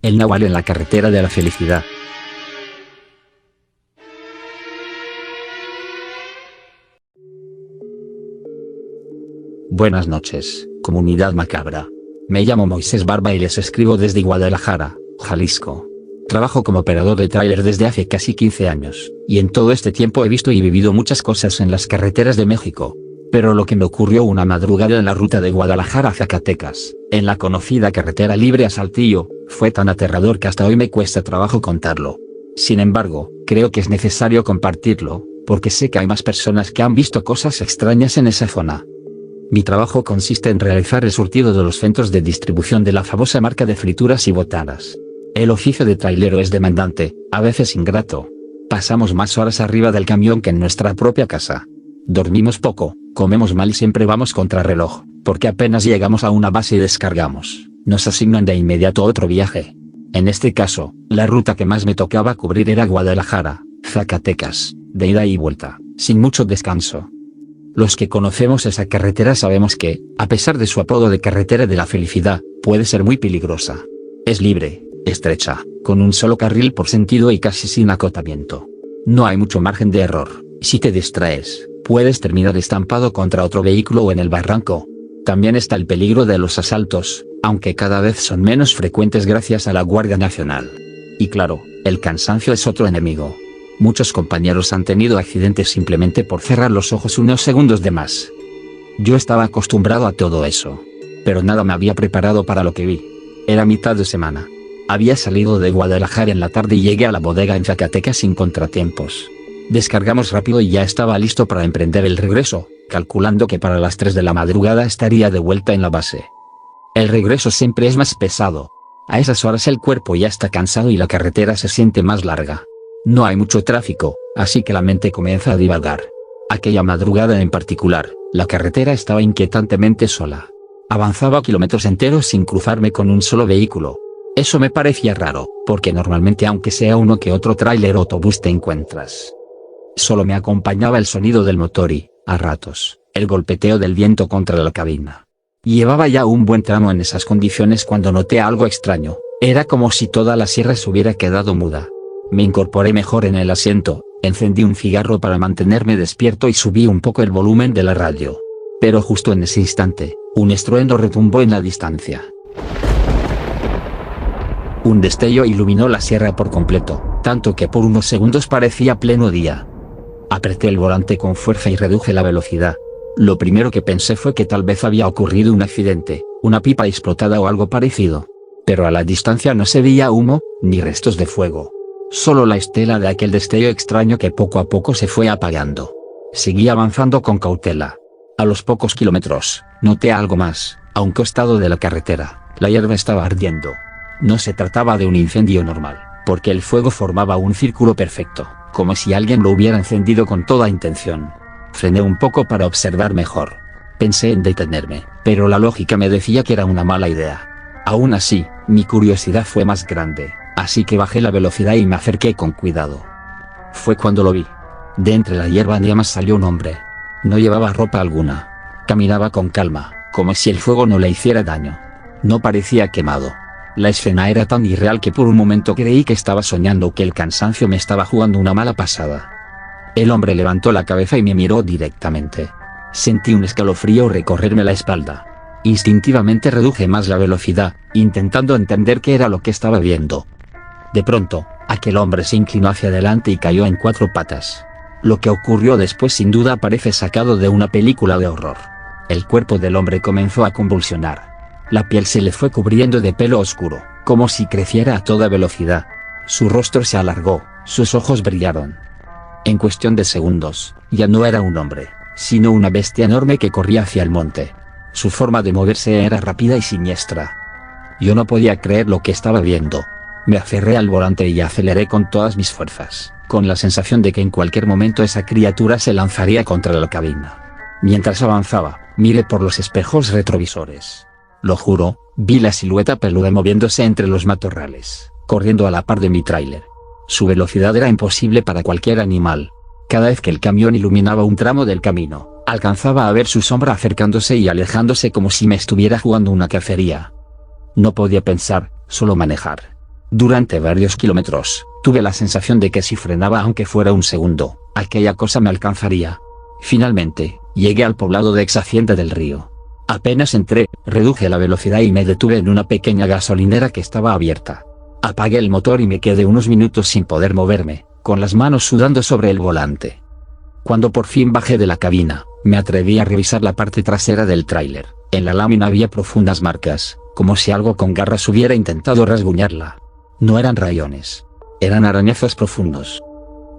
El Nahual en la carretera de la felicidad. Buenas noches, comunidad macabra. Me llamo Moisés Barba y les escribo desde Guadalajara, Jalisco. Trabajo como operador de tráiler desde hace casi 15 años, y en todo este tiempo he visto y vivido muchas cosas en las carreteras de México. Pero lo que me ocurrió una madrugada en la ruta de Guadalajara a Zacatecas, en la conocida carretera libre a Saltillo, fue tan aterrador que hasta hoy me cuesta trabajo contarlo. Sin embargo, creo que es necesario compartirlo, porque sé que hay más personas que han visto cosas extrañas en esa zona. Mi trabajo consiste en realizar el surtido de los centros de distribución de la famosa marca de frituras y botanas. El oficio de trailero es demandante, a veces ingrato. Pasamos más horas arriba del camión que en nuestra propia casa. Dormimos poco, comemos mal y siempre vamos contra reloj, porque apenas llegamos a una base y descargamos, nos asignan de inmediato otro viaje. En este caso, la ruta que más me tocaba cubrir era Guadalajara, Zacatecas, de ida y vuelta, sin mucho descanso. Los que conocemos esa carretera sabemos que, a pesar de su apodo de carretera de la felicidad, puede ser muy peligrosa. Es libre, estrecha, con un solo carril por sentido y casi sin acotamiento. No hay mucho margen de error. Si te distraes, puedes terminar estampado contra otro vehículo o en el barranco. También está el peligro de los asaltos, aunque cada vez son menos frecuentes gracias a la Guardia Nacional. Y claro, el cansancio es otro enemigo. Muchos compañeros han tenido accidentes simplemente por cerrar los ojos unos segundos de más. Yo estaba acostumbrado a todo eso. Pero nada me había preparado para lo que vi. Era mitad de semana. Había salido de Guadalajara en la tarde y llegué a la bodega en Zacatecas sin contratiempos. Descargamos rápido y ya estaba listo para emprender el regreso, calculando que para las 3 de la madrugada estaría de vuelta en la base. El regreso siempre es más pesado. A esas horas el cuerpo ya está cansado y la carretera se siente más larga. No hay mucho tráfico, así que la mente comienza a divagar. Aquella madrugada en particular, la carretera estaba inquietantemente sola. Avanzaba kilómetros enteros sin cruzarme con un solo vehículo. Eso me parecía raro, porque normalmente aunque sea uno que otro tráiler o autobús te encuentras. Solo me acompañaba el sonido del motor y, a ratos, el golpeteo del viento contra la cabina. Llevaba ya un buen tramo en esas condiciones cuando noté algo extraño. Era como si toda la sierra se hubiera quedado muda. Me incorporé mejor en el asiento, encendí un cigarro para mantenerme despierto y subí un poco el volumen de la radio. Pero justo en ese instante, un estruendo retumbó en la distancia. Un destello iluminó la sierra por completo, tanto que por unos segundos parecía pleno día. Apreté el volante con fuerza y reduje la velocidad. Lo primero que pensé fue que tal vez había ocurrido un accidente, una pipa explotada o algo parecido. Pero a la distancia no se veía humo, ni restos de fuego. Solo la estela de aquel destello extraño que poco a poco se fue apagando. Seguí avanzando con cautela. A los pocos kilómetros, noté algo más. A un costado de la carretera, la hierba estaba ardiendo. No se trataba de un incendio normal, porque el fuego formaba un círculo perfecto, como si alguien lo hubiera encendido con toda intención. Frené un poco para observar mejor. Pensé en detenerme, pero la lógica me decía que era una mala idea. Aún así, mi curiosidad fue más grande, así que bajé la velocidad y me acerqué con cuidado. Fue cuando lo vi. De entre la hierba en llamas salió un hombre. No llevaba ropa alguna. Caminaba con calma, como si el fuego no le hiciera daño. No parecía quemado. La escena era tan irreal que por un momento creí que estaba soñando o que el cansancio me estaba jugando una mala pasada. El hombre levantó la cabeza y me miró directamente. Sentí un escalofrío recorrerme la espalda. Instintivamente reduje más la velocidad, intentando entender qué era lo que estaba viendo. De pronto, aquel hombre se inclinó hacia adelante y cayó en 4 patas. Lo que ocurrió después sin duda parece sacado de una película de horror. El cuerpo del hombre comenzó a convulsionar. La piel se le fue cubriendo de pelo oscuro, como si creciera a toda velocidad. Su rostro se alargó, sus ojos brillaron. En cuestión de segundos, ya no era un hombre, sino una bestia enorme que corría hacia el monte. Su forma de moverse era rápida y siniestra. Yo no podía creer lo que estaba viendo. Me aferré al volante y aceleré con todas mis fuerzas, con la sensación de que en cualquier momento esa criatura se lanzaría contra la cabina. Mientras avanzaba, miré por los espejos retrovisores. Lo juro, vi la silueta peluda moviéndose entre los matorrales, corriendo a la par de mi tráiler. Su velocidad era imposible para cualquier animal. Cada vez que el camión iluminaba un tramo del camino, alcanzaba a ver su sombra acercándose y alejándose como si me estuviera jugando una cacería. No podía pensar, solo manejar. Durante varios kilómetros, tuve la sensación de que si frenaba aunque fuera un segundo, aquella cosa me alcanzaría. Finalmente, llegué al poblado de Exhacienda del Río. Apenas entré, reduje la velocidad y me detuve en una pequeña gasolinera que estaba abierta. Apagué el motor y me quedé unos minutos sin poder moverme, con las manos sudando sobre el volante. Cuando por fin bajé de la cabina, me atreví a revisar la parte trasera del tráiler. En la lámina había profundas marcas, como si algo con garras hubiera intentado rasguñarla. No eran rayones. Eran arañazos profundos.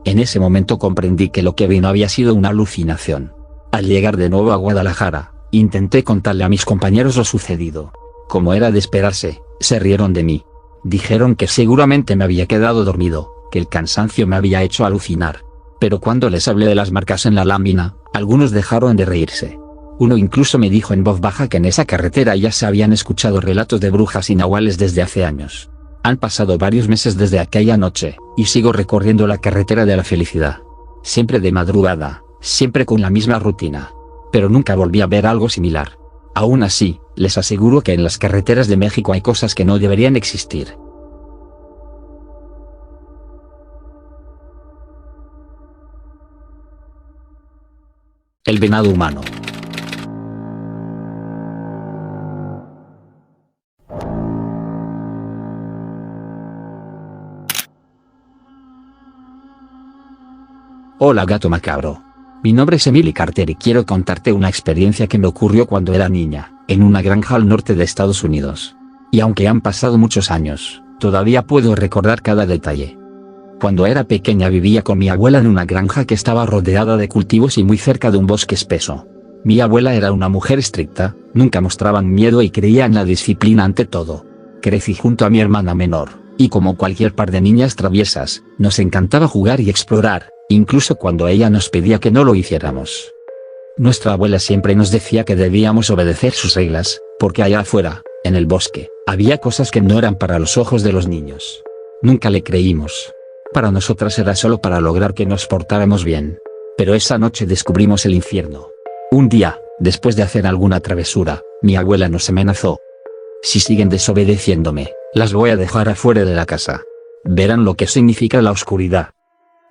En ese momento comprendí que lo que vi no había sido una alucinación. Al llegar de nuevo a Guadalajara, intenté contarle a mis compañeros lo sucedido. Como era de esperarse, se rieron de mí. Dijeron que seguramente me había quedado dormido, que el cansancio me había hecho alucinar. Pero cuando les hablé de las marcas en la lámina, algunos dejaron de reírse. Uno incluso me dijo en voz baja que en esa carretera ya se habían escuchado relatos de brujas y nahuales desde hace años. Han pasado varios meses desde aquella noche, y sigo recorriendo la carretera de la felicidad. Siempre de madrugada, siempre con la misma rutina. Pero nunca volví a ver algo similar. Aún así, les aseguro que en las carreteras de México hay cosas que no deberían existir. El venado humano. Hola gato macabro. Mi nombre es Emily Carter y quiero contarte una experiencia que me ocurrió cuando era niña, en una granja al norte de Estados Unidos. Y aunque han pasado muchos años, todavía puedo recordar cada detalle. Cuando era pequeña vivía con mi abuela en una granja que estaba rodeada de cultivos y muy cerca de un bosque espeso. Mi abuela era una mujer estricta, nunca mostraban miedo y creía en la disciplina ante todo. Crecí junto a mi hermana menor, y como cualquier par de niñas traviesas, nos encantaba jugar y explorar, incluso cuando ella nos pedía que no lo hiciéramos. Nuestra abuela siempre nos decía que debíamos obedecer sus reglas, porque allá afuera, en el bosque, había cosas que no eran para los ojos de los niños. Nunca le creímos. Para nosotras era solo para lograr que nos portáramos bien. Pero esa noche descubrimos el infierno. Un día, después de hacer alguna travesura, mi abuela nos amenazó. Si siguen desobedeciéndome, las voy a dejar afuera de la casa. Verán lo que significa la oscuridad.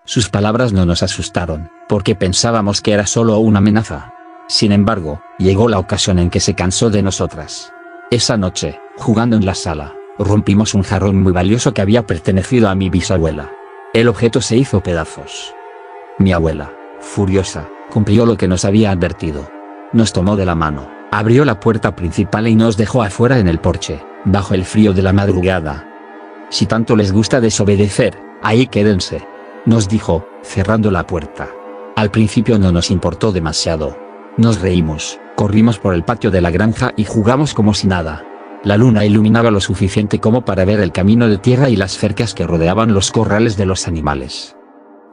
Sus palabras no nos asustaron, porque pensábamos que era solo una amenaza. Sin embargo, llegó la ocasión en que se cansó de nosotras. Esa noche, jugando en la sala, rompimos un jarrón muy valioso que había pertenecido a mi bisabuela. El objeto se hizo pedazos. Mi abuela, furiosa, cumplió lo que nos había advertido. Nos tomó de la mano, abrió la puerta principal y nos dejó afuera en el porche, bajo el frío de la madrugada. Si tanto les gusta desobedecer, ahí quédense, nos dijo, cerrando la puerta. Al principio no nos importó demasiado. Nos reímos, corrimos por el patio de la granja y jugamos como si nada. La luna iluminaba lo suficiente como para ver el camino de tierra y las cercas que rodeaban los corrales de los animales.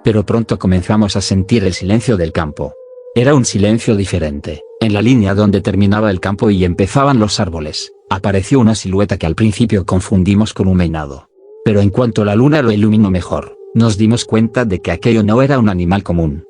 Pero pronto comenzamos a sentir el silencio del campo. Era un silencio diferente. En la línea donde terminaba el campo y empezaban los árboles, apareció una silueta que al principio confundimos con un venado. Pero en cuanto la luna lo iluminó mejor, nos dimos cuenta de que aquello no era un animal común.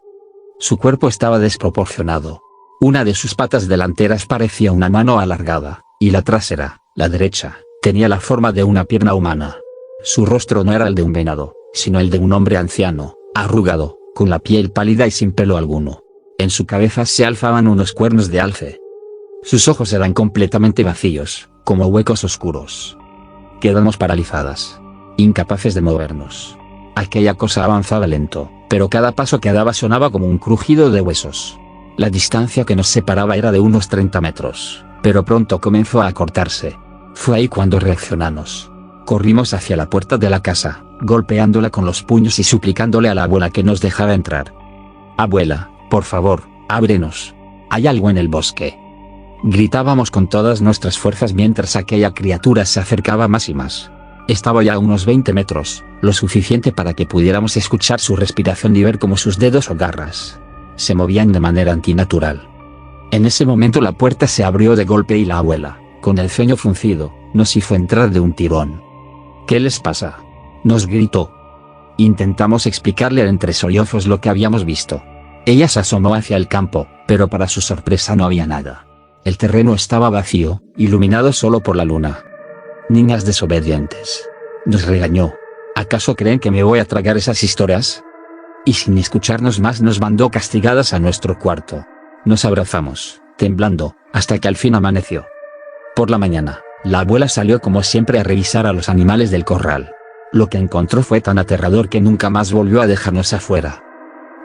Su cuerpo estaba desproporcionado. Una de sus patas delanteras parecía una mano alargada, y la trasera, la derecha, tenía la forma de una pierna humana. Su rostro no era el de un venado, sino el de un hombre anciano, arrugado, con la piel pálida y sin pelo alguno. En su cabeza se alzaban unos cuernos de alce. Sus ojos eran completamente vacíos, como huecos oscuros. Quedamos paralizadas, incapaces de movernos. Aquella cosa avanzaba lento, pero cada paso que daba sonaba como un crujido de huesos. La distancia que nos separaba era de unos 30 metros, pero pronto comenzó a acortarse. Fue ahí cuando reaccionamos. Corrimos hacia la puerta de la casa, golpeándola con los puños y suplicándole a la abuela que nos dejara entrar. Abuela, por favor, ábrenos. Hay algo en el bosque. Gritábamos con todas nuestras fuerzas mientras aquella criatura se acercaba más y más. Estaba ya a unos 20 metros, lo suficiente para que pudiéramos escuchar su respiración y ver cómo sus dedos o garras se movían de manera antinatural. En ese momento la puerta se abrió de golpe y la abuela, con el ceño fruncido, nos hizo entrar de un tirón. ¿Qué les pasa?, nos gritó. Intentamos explicarle entre sollozos lo que habíamos visto. Ella se asomó hacia el campo, pero para su sorpresa no había nada. El terreno estaba vacío, iluminado solo por la luna. Niñas desobedientes. Nos regañó. ¿Acaso creen que me voy a tragar esas historias? Y sin escucharnos más nos mandó castigadas a nuestro cuarto. Nos abrazamos, temblando, hasta que al fin amaneció. Por la mañana, la abuela salió como siempre a revisar a los animales del corral. Lo que encontró fue tan aterrador que nunca más volvió a dejarnos afuera.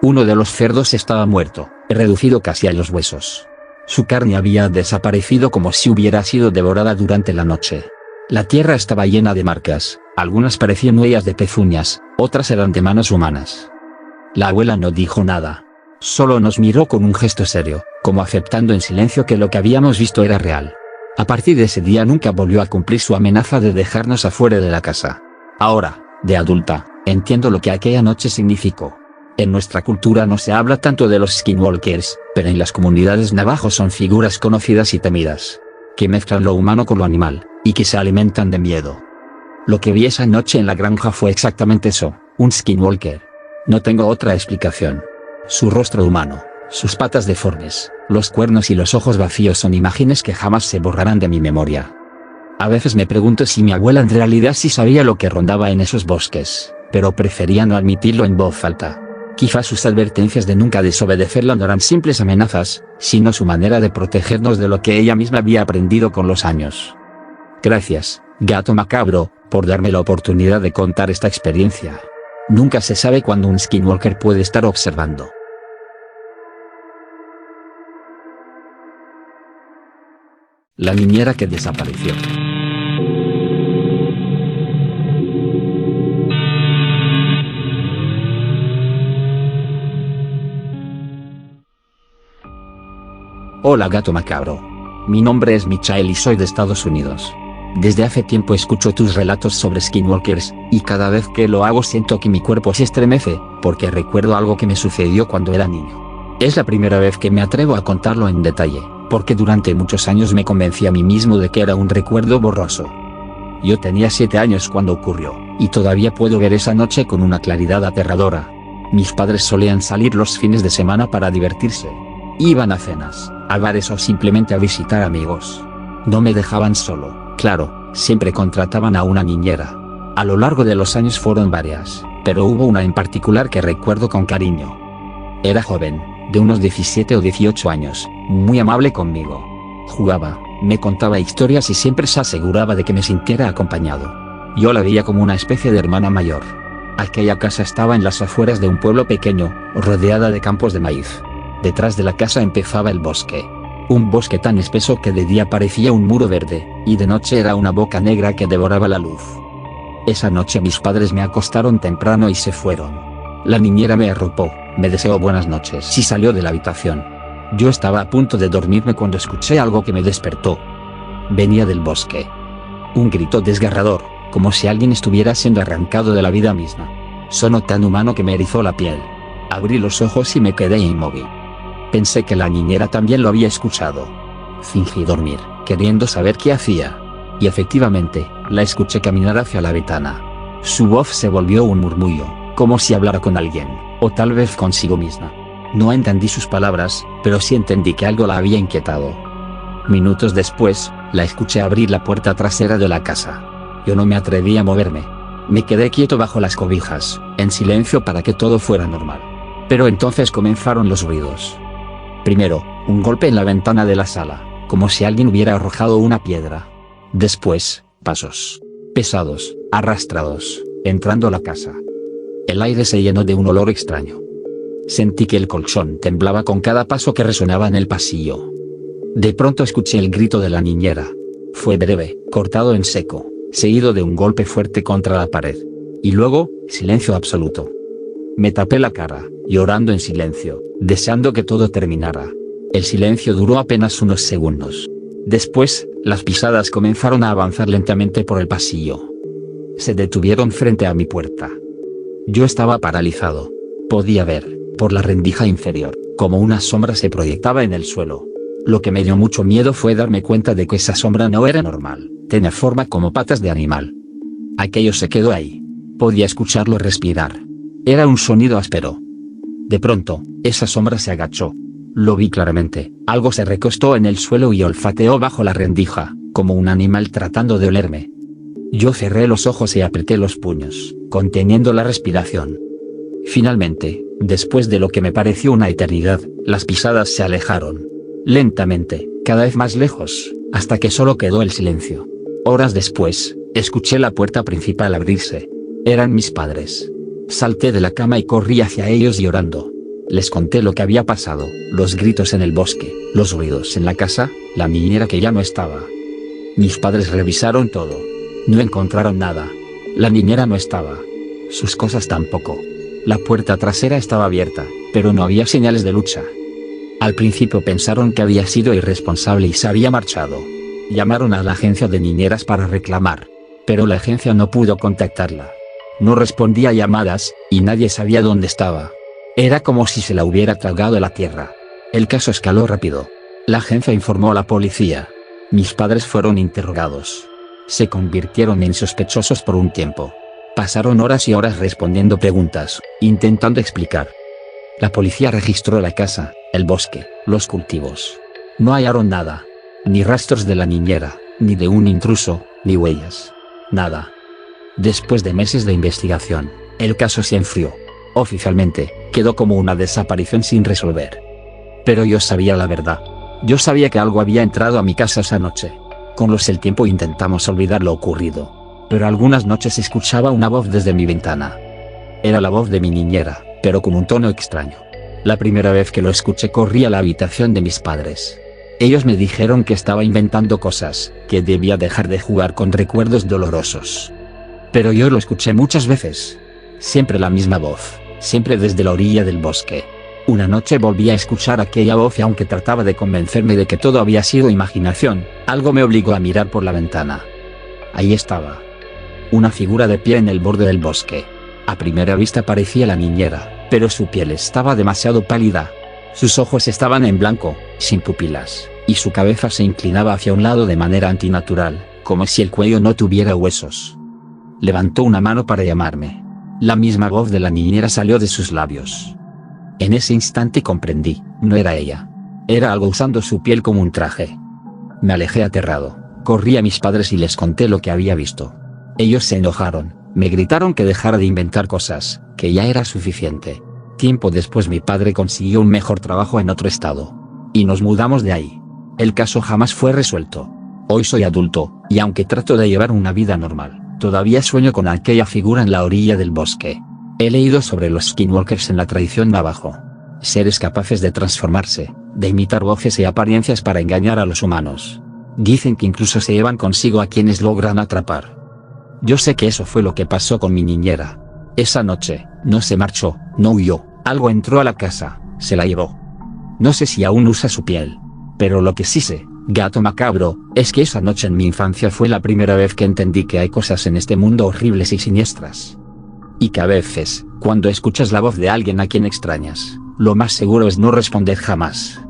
Uno de los cerdos estaba muerto, reducido casi a los huesos. Su carne había desaparecido como si hubiera sido devorada durante la noche. La tierra estaba llena de marcas, algunas parecían huellas de pezuñas, otras eran de manos humanas. La abuela no dijo nada. Solo nos miró con un gesto serio, como aceptando en silencio que lo que habíamos visto era real. A partir de ese día nunca volvió a cumplir su amenaza de dejarnos afuera de la casa. Ahora, de adulta, entiendo lo que aquella noche significó. En nuestra cultura no se habla tanto de los skinwalkers, pero en las comunidades navajo son figuras conocidas y temidas, que mezclan lo humano con lo animal, y que se alimentan de miedo. Lo que vi esa noche en la granja fue exactamente eso, un skinwalker. No tengo otra explicación. Su rostro humano, sus patas deformes, los cuernos y los ojos vacíos son imágenes que jamás se borrarán de mi memoria. A veces me pregunto si mi abuela en realidad sí sabía lo que rondaba en esos bosques, pero prefería no admitirlo en voz alta. Quizás sus advertencias de nunca desobedecerla no eran simples amenazas, sino su manera de protegernos de lo que ella misma había aprendido con los años. Gracias, gato macabro, por darme la oportunidad de contar esta experiencia. Nunca se sabe cuándo un skinwalker puede estar observando. La niñera que desapareció. Hola gato macabro. Mi nombre es Michael y soy de Estados Unidos. Desde hace tiempo escucho tus relatos sobre skinwalkers, y cada vez que lo hago siento que mi cuerpo se estremece, porque recuerdo algo que me sucedió cuando era niño. Es la primera vez que me atrevo a contarlo en detalle, porque durante muchos años me convencí a mí mismo de que era un recuerdo borroso. Yo tenía 7 años cuando ocurrió, y todavía puedo ver esa noche con una claridad aterradora. Mis padres solían salir los fines de semana para divertirse. Iban a cenas, a bares o simplemente a visitar amigos. No me dejaban solo, claro, siempre contrataban a una niñera. A lo largo de los años fueron varias, pero hubo una en particular que recuerdo con cariño. Era joven, de unos 17 o 18 años, muy amable conmigo. Jugaba, me contaba historias y siempre se aseguraba de que me sintiera acompañado. Yo la veía como una especie de hermana mayor. Aquella casa estaba en las afueras de un pueblo pequeño, rodeada de campos de maíz. Detrás de la casa empezaba el bosque. Un bosque tan espeso que de día parecía un muro verde, y de noche era una boca negra que devoraba la luz. Esa noche mis padres me acostaron temprano y se fueron. La niñera me arropó, me deseó buenas noches y salió de la habitación. Yo estaba a punto de dormirme cuando escuché algo que me despertó. Venía del bosque. Un grito desgarrador, como si alguien estuviera siendo arrancado de la vida misma. Sonó tan humano que me erizó la piel. Abrí los ojos y me quedé inmóvil. Pensé que la niñera también lo había escuchado. Fingí dormir, queriendo saber qué hacía. Y efectivamente, la escuché caminar hacia la ventana. Su voz se volvió un murmullo, como si hablara con alguien, o tal vez consigo misma. No entendí sus palabras, pero sí entendí que algo la había inquietado. Minutos después, la escuché abrir la puerta trasera de la casa. Yo no me atreví a moverme. Me quedé quieto bajo las cobijas, en silencio para que todo fuera normal. Pero entonces comenzaron los ruidos. Primero, un golpe en la ventana de la sala, como si alguien hubiera arrojado una piedra. Después, pasos pesados, arrastrados, entrando a la casa. El aire se llenó de un olor extraño. Sentí que el colchón temblaba con cada paso que resonaba en el pasillo. De pronto escuché el grito de la niñera. Fue breve, cortado en seco, seguido de un golpe fuerte contra la pared. Y luego, silencio absoluto. Me tapé la cara, llorando en silencio, deseando que todo terminara. El silencio duró apenas unos segundos. Después, las pisadas comenzaron a avanzar lentamente por el pasillo. Se detuvieron frente a mi puerta. Yo estaba paralizado. Podía ver, por la rendija inferior, como una sombra se proyectaba en el suelo. Lo que me dio mucho miedo fue darme cuenta de que esa sombra no era normal, tenía forma como patas de animal. Aquello se quedó ahí. Podía escucharlo respirar. Era un sonido áspero. De pronto, esa sombra se agachó. Lo vi claramente, algo se recostó en el suelo y olfateó bajo la rendija, como un animal tratando de olerme. Yo cerré los ojos y apreté los puños, conteniendo la respiración. Finalmente, después de lo que me pareció una eternidad, las pisadas se alejaron. Lentamente, cada vez más lejos, hasta que solo quedó el silencio. Horas después, escuché la puerta principal abrirse. Eran mis padres. Salté de la cama y corrí hacia ellos llorando. Les conté lo que había pasado, los gritos en el bosque, los ruidos en la casa, la niñera que ya no estaba. Mis padres revisaron todo. No encontraron nada. La niñera no estaba. Sus cosas tampoco. La puerta trasera estaba abierta, pero no había señales de lucha. Al principio pensaron que había sido irresponsable y se había marchado. Llamaron a la agencia de niñeras para reclamar, pero la agencia no pudo contactarla. No respondía a llamadas, y nadie sabía dónde estaba. Era como si se la hubiera tragado la tierra. El caso escaló rápido. La agencia informó a la policía. Mis padres fueron interrogados. Se convirtieron en sospechosos por un tiempo. Pasaron horas y horas respondiendo preguntas, intentando explicar. La policía registró la casa, el bosque, los cultivos. No hallaron nada. Ni rastros de la niñera, ni de un intruso, ni huellas. Nada. Después de meses de investigación, el caso se enfrió. Oficialmente, quedó como una desaparición sin resolver. Pero yo sabía la verdad. Yo sabía que algo había entrado a mi casa esa noche. Con el tiempo intentamos olvidar lo ocurrido. Pero algunas noches escuchaba una voz desde mi ventana. Era la voz de mi niñera, pero con un tono extraño. La primera vez que lo escuché corrí a la habitación de mis padres. Ellos me dijeron que estaba inventando cosas, que debía dejar de jugar con recuerdos dolorosos. Pero yo lo escuché muchas veces. Siempre la misma voz, siempre desde la orilla del bosque. Una noche volví a escuchar aquella voz y aunque trataba de convencerme de que todo había sido imaginación, algo me obligó a mirar por la ventana. Ahí estaba. Una figura de pie en el borde del bosque. A primera vista parecía la niñera, pero su piel estaba demasiado pálida. Sus ojos estaban en blanco, sin pupilas, y su cabeza se inclinaba hacia un lado de manera antinatural, como si el cuello no tuviera huesos. Levantó una mano para llamarme. La misma voz de la niñera salió de sus labios. En ese instante comprendí, no era ella. Era algo usando su piel como un traje. Me alejé aterrado, corrí a mis padres y les conté lo que había visto. Ellos se enojaron, me gritaron que dejara de inventar cosas, que ya era suficiente. Tiempo después mi padre consiguió un mejor trabajo en otro estado. Y nos mudamos de ahí. El caso jamás fue resuelto. Hoy soy adulto, y aunque trato de llevar una vida normal, todavía sueño con aquella figura en la orilla del bosque. He leído sobre los skinwalkers en la tradición navajo. Seres capaces de transformarse, de imitar voces y apariencias para engañar a los humanos. Dicen que incluso se llevan consigo a quienes logran atrapar. Yo sé que eso fue lo que pasó con mi niñera. Esa noche, no se marchó, no huyó, algo entró a la casa, se la llevó. No sé si aún usa su piel. Pero lo que sí sé, gato macabro, es que esa noche en mi infancia fue la primera vez que entendí que hay cosas en este mundo horribles y siniestras. Y que a veces, cuando escuchas la voz de alguien a quien extrañas, lo más seguro es no responder jamás.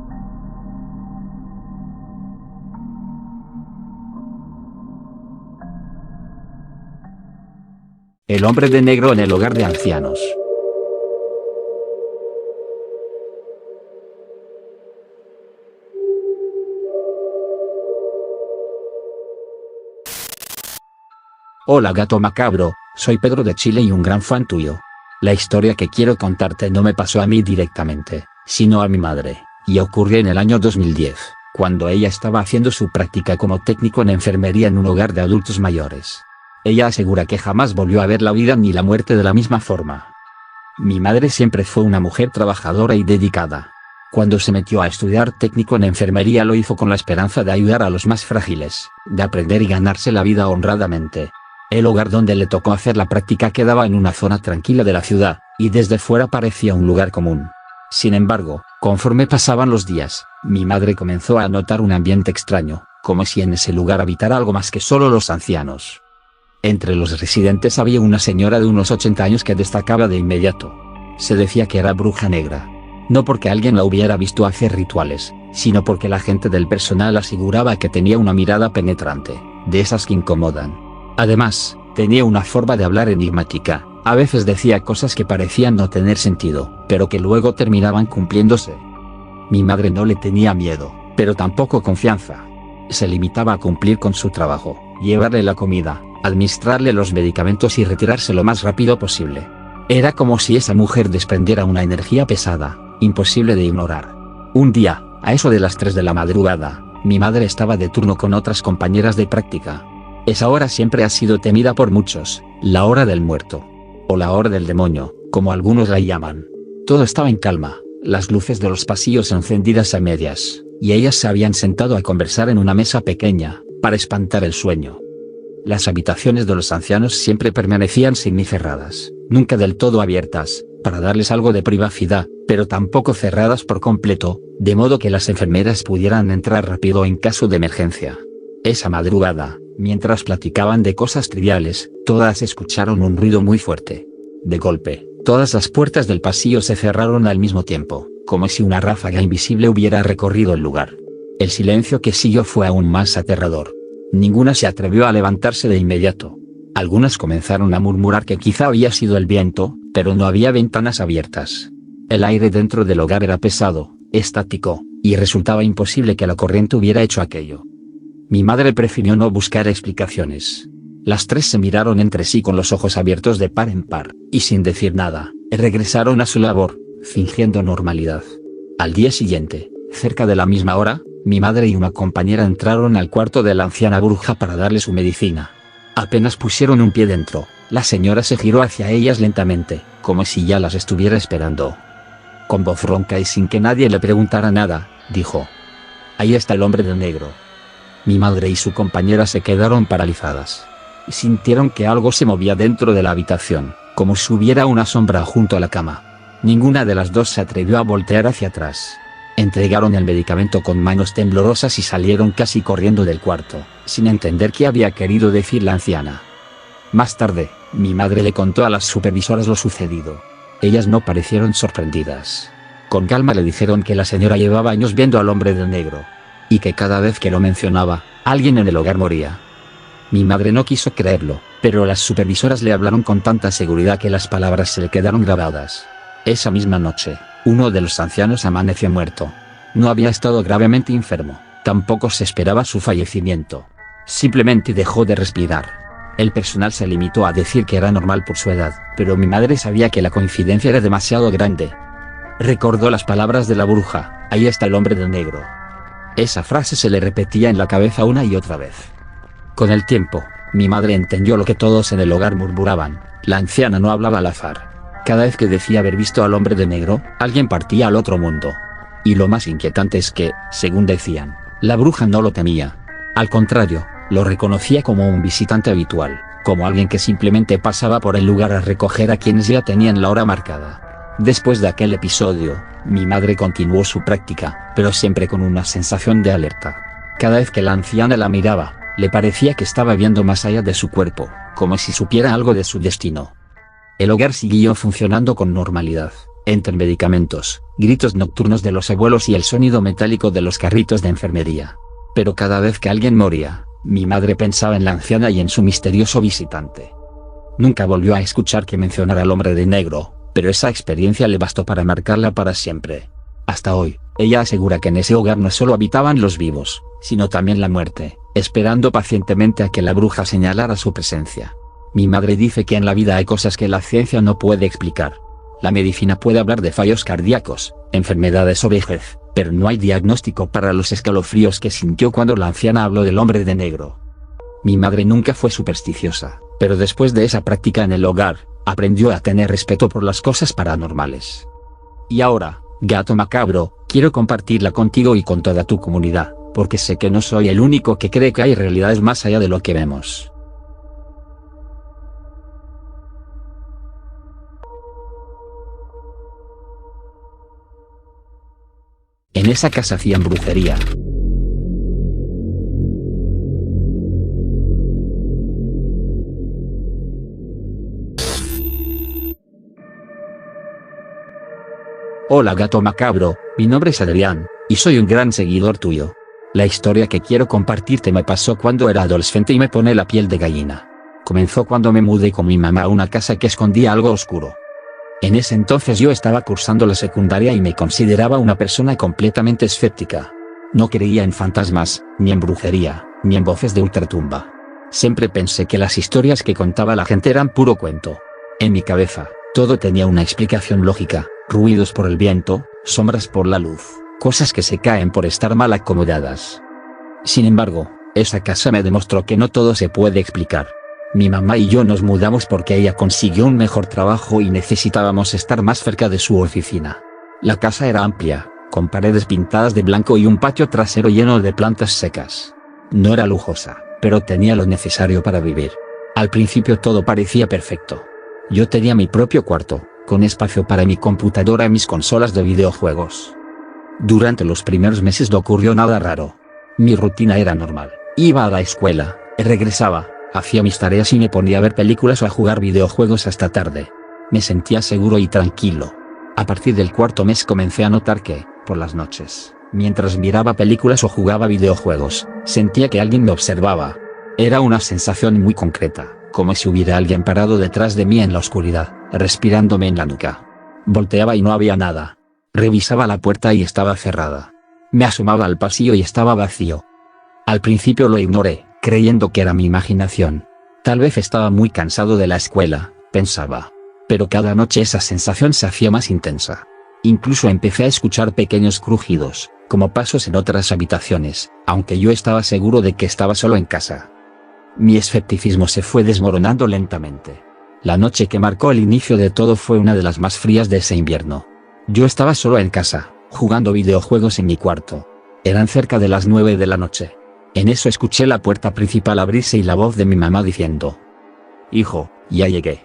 El hombre de negro en el hogar de ancianos. Hola gato macabro, soy Pedro de Chile y un gran fan tuyo. La historia que quiero contarte no me pasó a mí directamente, sino a mi madre, y ocurrió en el año 2010, cuando ella estaba haciendo su práctica como técnico en enfermería en un hogar de adultos mayores. Ella asegura que jamás volvió a ver la vida ni la muerte de la misma forma. Mi madre siempre fue una mujer trabajadora y dedicada. Cuando se metió a estudiar técnico en enfermería lo hizo con la esperanza de ayudar a los más frágiles, de aprender y ganarse la vida honradamente. El hogar donde le tocó hacer la práctica quedaba en una zona tranquila de la ciudad, y desde fuera parecía un lugar común. Sin embargo, conforme pasaban los días, mi madre comenzó a notar un ambiente extraño, como si en ese lugar habitara algo más que solo los ancianos. Entre los residentes había una señora de unos 80 años que destacaba de inmediato. Se decía que era bruja negra. No porque alguien la hubiera visto hacer rituales, sino porque la gente del personal aseguraba que tenía una mirada penetrante, de esas que incomodan. Además, tenía una forma de hablar enigmática, a veces decía cosas que parecían no tener sentido, pero que luego terminaban cumpliéndose. Mi madre no le tenía miedo, pero tampoco confianza. Se limitaba a cumplir con su trabajo, llevarle la comida, administrarle los medicamentos y retirarse lo más rápido posible. Era como si esa mujer desprendiera una energía pesada, imposible de ignorar. Un día, a eso de las 3 de la madrugada, mi madre estaba de turno con otras compañeras de práctica. Esa hora siempre ha sido temida por muchos, la hora del muerto. O la hora del demonio, como algunos la llaman. Todo estaba en calma, las luces de los pasillos encendidas a medias, y ellas se habían sentado a conversar en una mesa pequeña, para espantar el sueño. Las habitaciones de los ancianos siempre permanecían semicerradas, nunca del todo abiertas, para darles algo de privacidad, pero tampoco cerradas por completo, de modo que las enfermeras pudieran entrar rápido en caso de emergencia. Esa madrugada, mientras platicaban de cosas triviales, todas escucharon un ruido muy fuerte. De golpe, todas las puertas del pasillo se cerraron al mismo tiempo, como si una ráfaga invisible hubiera recorrido el lugar. El silencio que siguió fue aún más aterrador. Ninguna se atrevió a levantarse de inmediato. Algunas comenzaron a murmurar que quizá había sido el viento, pero no había ventanas abiertas. El aire dentro del hogar era pesado, estático, y resultaba imposible que la corriente hubiera hecho aquello. Mi madre prefirió no buscar explicaciones. Las 3 se miraron entre sí con los ojos abiertos de par en par, y sin decir nada, regresaron a su labor, fingiendo normalidad. Al día siguiente, cerca de la misma hora, mi madre y una compañera entraron al cuarto de la anciana bruja para darle su medicina. Apenas pusieron un pie dentro, la señora se giró hacia ellas lentamente, como si ya las estuviera esperando. Con voz ronca y sin que nadie le preguntara nada, dijo: «Ahí está el hombre de negro». Mi madre y su compañera se quedaron paralizadas. Sintieron que algo se movía dentro de la habitación, como si hubiera una sombra junto a la cama. Ninguna de las dos se atrevió a voltear hacia atrás. Entregaron el medicamento con manos temblorosas y salieron casi corriendo del cuarto, sin entender qué había querido decir la anciana. Más tarde, mi madre le contó a las supervisoras lo sucedido. Ellas no parecieron sorprendidas. Con calma le dijeron que la señora llevaba años viendo al hombre de negro, y que cada vez que lo mencionaba, alguien en el hogar moría. Mi madre no quiso creerlo, pero las supervisoras le hablaron con tanta seguridad que las palabras se le quedaron grabadas. Esa misma noche, uno de los ancianos amaneció muerto. No había estado gravemente enfermo, tampoco se esperaba su fallecimiento. Simplemente dejó de respirar. El personal se limitó a decir que era normal por su edad, pero mi madre sabía que la coincidencia era demasiado grande. Recordó las palabras de la bruja: «Ahí está el hombre de negro». Esa frase se le repetía en la cabeza una y otra vez. Con el tiempo, mi madre entendió lo que todos en el hogar murmuraban: la anciana no hablaba al azar. Cada vez que decía haber visto al hombre de negro, alguien partía al otro mundo. Y lo más inquietante es que, según decían, la bruja no lo temía. Al contrario, lo reconocía como un visitante habitual, como alguien que simplemente pasaba por el lugar a recoger a quienes ya tenían la hora marcada. Después de aquel episodio, mi madre continuó su práctica, pero siempre con una sensación de alerta. Cada vez que la anciana la miraba, le parecía que estaba viendo más allá de su cuerpo, como si supiera algo de su destino. El hogar siguió funcionando con normalidad, entre medicamentos, gritos nocturnos de los abuelos y el sonido metálico de los carritos de enfermería. Pero cada vez que alguien moría, mi madre pensaba en la anciana y en su misterioso visitante. Nunca volvió a escuchar que mencionara al hombre de negro, pero esa experiencia le bastó para marcarla para siempre. Hasta hoy, ella asegura que en ese hogar no solo habitaban los vivos, sino también la muerte, esperando pacientemente a que la bruja señalara su presencia. Mi madre dice que en la vida hay cosas que la ciencia no puede explicar. La medicina puede hablar de fallos cardíacos, enfermedades o vejez, pero no hay diagnóstico para los escalofríos que sintió cuando la anciana habló del hombre de negro. Mi madre nunca fue supersticiosa, pero después de esa práctica en el hogar, aprendió a tener respeto por las cosas paranormales. Y ahora, gato macabro, quiero compartirla contigo y con toda tu comunidad, porque sé que no soy el único que cree que hay realidades más allá de lo que vemos. En esa casa hacían brujería. Hola gato macabro, mi nombre es Adrián, y soy un gran seguidor tuyo. La historia que quiero compartirte me pasó cuando era adolescente y me pone la piel de gallina. Comenzó cuando me mudé con mi mamá a una casa que escondía algo oscuro. En ese entonces yo estaba cursando la secundaria y me consideraba una persona completamente escéptica. No creía en fantasmas, ni en brujería, ni en voces de ultratumba. Siempre pensé que las historias que contaba la gente eran puro cuento. En mi cabeza, todo tenía una explicación lógica: ruidos por el viento, sombras por la luz, cosas que se caen por estar mal acomodadas. Sin embargo, esa casa me demostró que no todo se puede explicar. Mi mamá y yo nos mudamos porque ella consiguió un mejor trabajo y necesitábamos estar más cerca de su oficina. La casa era amplia, con paredes pintadas de blanco y un patio trasero lleno de plantas secas. No era lujosa, pero tenía lo necesario para vivir. Al principio todo parecía perfecto. Yo tenía mi propio cuarto, con espacio para mi computadora y mis consolas de videojuegos. Durante los primeros meses no ocurrió nada raro. Mi rutina era normal: iba a la escuela, regresaba, hacía mis tareas y me ponía a ver películas o a jugar videojuegos hasta tarde. Me sentía seguro y tranquilo. A partir del cuarto mes comencé a notar que, por las noches, mientras miraba películas o jugaba videojuegos, sentía que alguien me observaba. Era una sensación muy concreta, como si hubiera alguien parado detrás de mí en la oscuridad, respirándome en la nuca. Volteaba y no había nada. Revisaba la puerta y estaba cerrada. Me asomaba al pasillo y estaba vacío. Al principio lo ignoré, creyendo que era mi imaginación. Tal vez estaba muy cansado de la escuela, pensaba. Pero cada noche esa sensación se hacía más intensa. Incluso empecé a escuchar pequeños crujidos, como pasos en otras habitaciones, aunque yo estaba seguro de que estaba solo en casa. Mi escepticismo se fue desmoronando lentamente. La noche que marcó el inicio de todo fue una de las más frías de ese invierno. Yo estaba solo en casa, jugando videojuegos en mi cuarto. Eran cerca de las 9 de la noche. En eso escuché la puerta principal abrirse y la voz de mi mamá diciendo: «Hijo, ya llegué».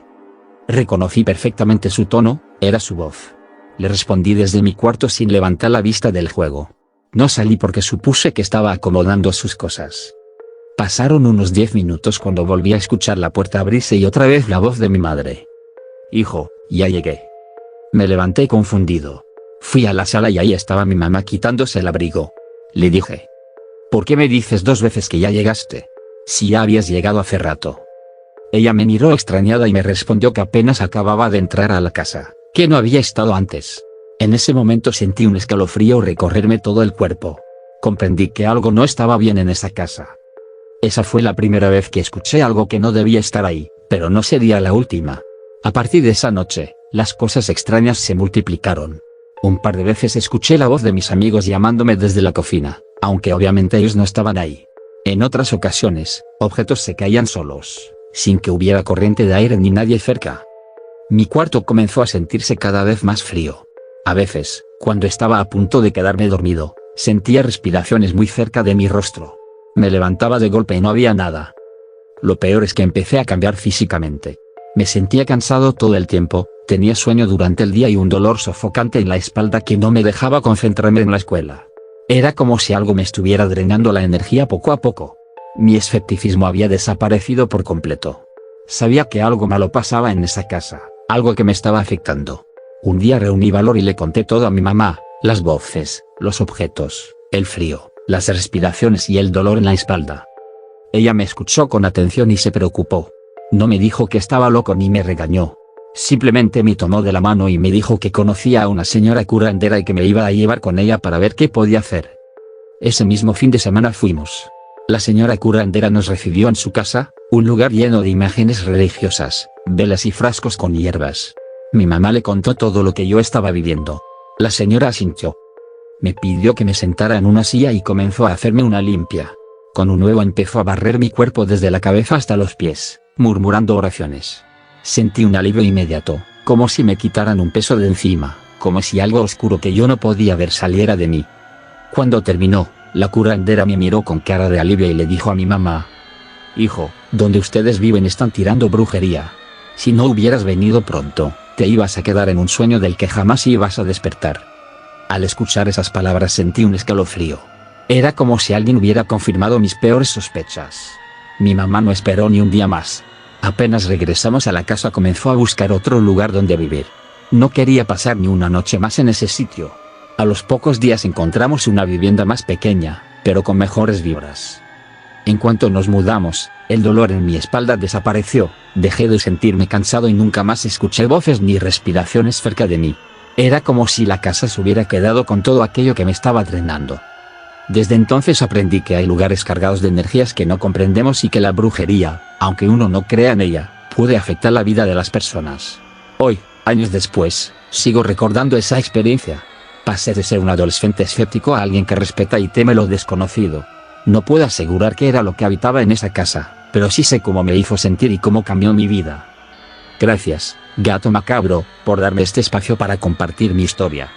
Reconocí perfectamente su tono, era su voz. Le respondí desde mi cuarto sin levantar la vista del juego. No salí porque supuse que estaba acomodando sus cosas. Pasaron unos 10 minutos cuando volví a escuchar la puerta abrirse y otra vez la voz de mi madre: «Hijo, ya llegué». Me levanté confundido. Fui a la sala y ahí estaba mi mamá quitándose el abrigo. Le dije: «¿Por qué me dices 2 veces que ya llegaste? Si ya habías llegado hace rato». Ella me miró extrañada y me respondió que apenas acababa de entrar a la casa, que no había estado antes. En ese momento sentí un escalofrío recorrerme todo el cuerpo. Comprendí que algo no estaba bien en esa casa. Esa fue la primera vez que escuché algo que no debía estar ahí, pero no sería la última. A partir de esa noche, las cosas extrañas se multiplicaron. Un par de veces escuché la voz de mis amigos llamándome desde la cocina, aunque obviamente ellos no estaban ahí. En otras ocasiones, objetos se caían solos, sin que hubiera corriente de aire ni nadie cerca. Mi cuarto comenzó a sentirse cada vez más frío. A veces, cuando estaba a punto de quedarme dormido, sentía respiraciones muy cerca de mi rostro. Me levantaba de golpe y no había nada. Lo peor es que empecé a cambiar físicamente. Me sentía cansado todo el tiempo, tenía sueño durante el día y un dolor sofocante en la espalda que no me dejaba concentrarme en la escuela. Era como si algo me estuviera drenando la energía poco a poco. Mi escepticismo había desaparecido por completo. Sabía que algo malo pasaba en esa casa, algo que me estaba afectando. Un día reuní valor y le conté todo a mi mamá: las voces, los objetos, el frío, las respiraciones y el dolor en la espalda. Ella me escuchó con atención y se preocupó. No me dijo que estaba loco ni me regañó. Simplemente me tomó de la mano y me dijo que conocía a una señora curandera y que me iba a llevar con ella para ver qué podía hacer. Ese mismo fin de semana fuimos. La señora curandera nos recibió en su casa, un lugar lleno de imágenes religiosas, velas y frascos con hierbas. Mi mamá le contó todo lo que yo estaba viviendo. La señora asintió. Me pidió que me sentara en una silla y comenzó a hacerme una limpia. Con un huevo empezó a barrer mi cuerpo desde la cabeza hasta los pies, murmurando oraciones. Sentí un alivio inmediato, como si me quitaran un peso de encima, como si algo oscuro que yo no podía ver saliera de mí. Cuando terminó, la curandera me miró con cara de alivio y le dijo a mi mamá: «Hijo, donde ustedes viven están tirando brujería. Si no hubieras venido pronto, te ibas a quedar en un sueño del que jamás ibas a despertar». Al escuchar esas palabras sentí un escalofrío. Era como si alguien hubiera confirmado mis peores sospechas. Mi mamá no esperó ni un día más. Apenas regresamos a la casa comenzó a buscar otro lugar donde vivir. No quería pasar ni una noche más en ese sitio. A los pocos días encontramos una vivienda más pequeña, pero con mejores vibras. En cuanto nos mudamos, el dolor en mi espalda desapareció, dejé de sentirme cansado y nunca más escuché voces ni respiraciones cerca de mí. Era como si la casa se hubiera quedado con todo aquello que me estaba drenando. Desde entonces aprendí que hay lugares cargados de energías que no comprendemos y que la brujería, aunque uno no crea en ella, puede afectar la vida de las personas. Hoy, años después, sigo recordando esa experiencia. Pasé de ser un adolescente escéptico a alguien que respeta y teme lo desconocido. No puedo asegurar qué era lo que habitaba en esa casa, pero sí sé cómo me hizo sentir y cómo cambió mi vida. Gracias, Gato Macabro, por darme este espacio para compartir mi historia.